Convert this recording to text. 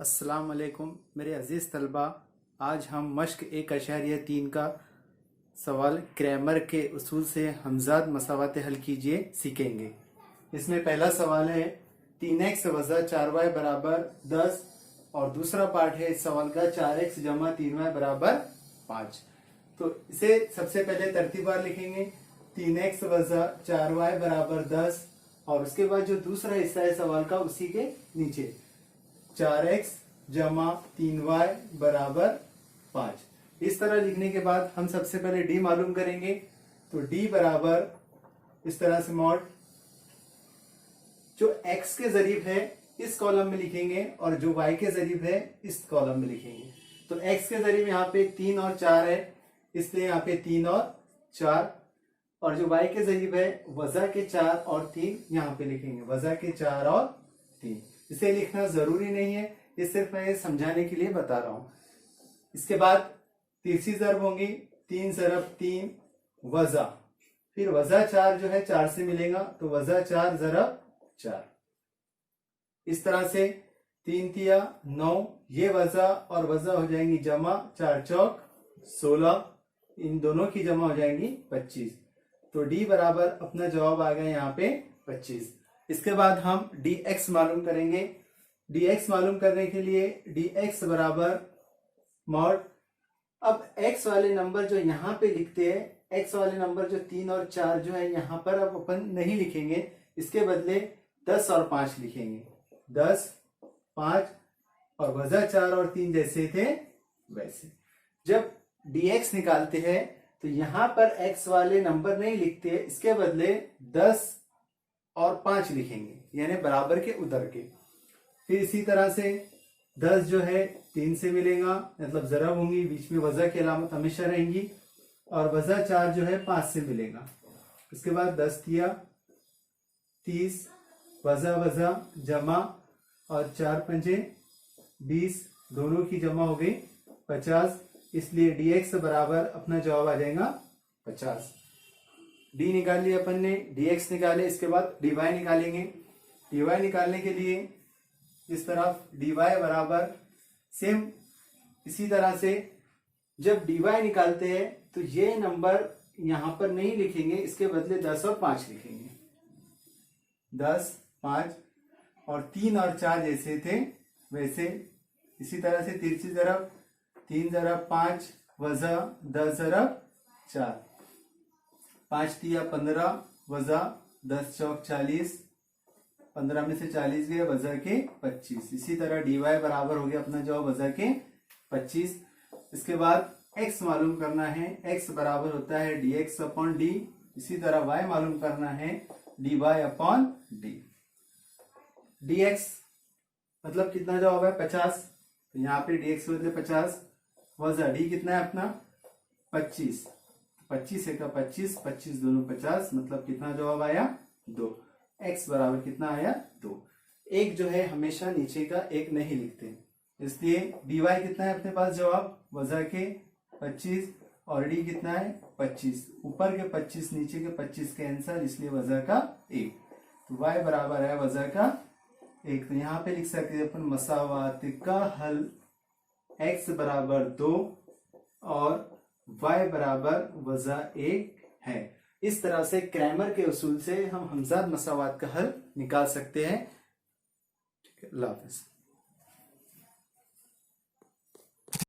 अस्सलाम वालेकुम मेरे अजीज़ तलबा। आज हम मश्क 1.3 का सवाल ग्रामर के उसूल से हमजाद मसावाते हल कीजिए सीखेंगे। इसमें पहला सवाल है 3x वज़ा 4y बराबर 10 और दूसरा पार्ट है इस सवाल का 4x जमा 3y बराबर 5। तो इसे सबसे पहले तरतीबार लिखेंगे। 3x वज़ा 4y बराबर 10 और उसके बाद जो दूसरा हिस्सा है सवाल का उसी के नीचे 4x जमा 3y बराबर 5। इस तरह लिखने के बाद हम सबसे पहले d मालूम करेंगे। तो d बराबर इस तरह से मॉड जो x के जरीब है इस कॉलम में लिखेंगे और जो y के जरीब है इस कॉलम में लिखेंगे। तो x के जरीब यहाँ पे 3 और 4 है, इसलिए यहाँ पे 3 और 4, और जो y के जरीब है वज़ा के 4 और 3 यहाँ पे लिखेंगे, वज़ा के 4 और 3। इसे लिखना जरूरी नहीं है, ये सिर्फ मैं समझाने के लिए बता रहा हूं। इसके बाद तीसरी ज़रब होंगी 3 ज़रब 3 वज़ा, फिर वज़ा 4 जो है 4 से मिलेगा तो वज़ा 4 ज़रब 4। इस तरह से 3 तिया 9, ये वज़ा और वज़ा हो जाएंगी जमा, 4 चौक 16, इन दोनों की जमा हो जाएंगी 25। तो डी बराबर अपना जवाब आ गया यहाँ पे 25। इसके बाद हम dx मालूम करेंगे। dx मालूम करने के लिए dx बराबर मॉड, अब x वाले नंबर जो यहाँ पे लिखते हैं, x वाले नंबर जो 3 और 4 जो है यहाँ पर अब अपन नहीं लिखेंगे, इसके बदले 10 और 5 लिखेंगे। 10 5 और वज़ा 4 और 3 जैसे थे वैसे। जब dx निकालते हैं तो यहाँ पर x वाले नंबर नहीं लिखते, इसके बदले 10 और 5 लिखेंगे, यानी बराबर के उधर के। फिर इसी तरह से 10 जो है 3 से मिलेगा, मतलब ज़रब होंगी, बीच में वज़ा की अलामत हमेशा रहेंगी, और वज़ा 4 जो है 5 से मिलेगा। इसके बाद 10 तिया 30, वज़ा वज़ा जमा और 4 पंजे 20, दोनों की जमा हो गई 50, इसलिए dx बराबर अपना जवाब आ जाएगा 50। d निकाल लिया अपन ने, dx निकाले, इसके बाद dy निकालेंगे। dy निकालने के लिए इस तरफ dy बराबर सेम इसी तरह से जब dy निकालते हैं तो ये नंबर यहां पर नहीं लिखेंगे, इसके बदले 10 और 5 लिखेंगे। 10 5 और 3 और 4 जैसे थे वैसे। इसी तरह से तीसरी ज़रब 3 ज़रब 5 वज़ा 10 ज़रब 4, 5 तिया 15 वज़ा 10 चौक 40, 15 में से 40 गए वज़ा के 25। इसी तरह dy बराबर हो गया अपना जवाब वज़ा के 25। इसके बाद x मालूम करना है, x बराबर होता है dx अपॉन d। इसी तरह y मालूम करना है dy अपॉन d। dx मतलब कितना जवाब है 50, तो यहाँ पे dx बदले 50, वज़ा d कितना है अपना 25, 25 का 25, 25 दोनों 50, मतलब कितना जवाब आया 2। x बराबर कितना आया 2। एक जो है हमेशा नीचे का एक नहीं लिखते, इसलिए dy कितना है अपने पास जवाब वज़ा के 25 और d कितना है 25, ऊपर के 25 नीचे के 25 के आंसर, इसलिए वज़ा का 1। तो y बराबर है वज़ा का 1। तो यहाँ पे लिख सकते हैं अपन मसावात का हल x बराबर 2 और y बराबर वज़ा 1 है। इस तरह से ग्रामर के उसूल से हम हमजाद मसावात का हल निकाल सकते हैं। ठीक है, अल्लाह हाफ़िज़।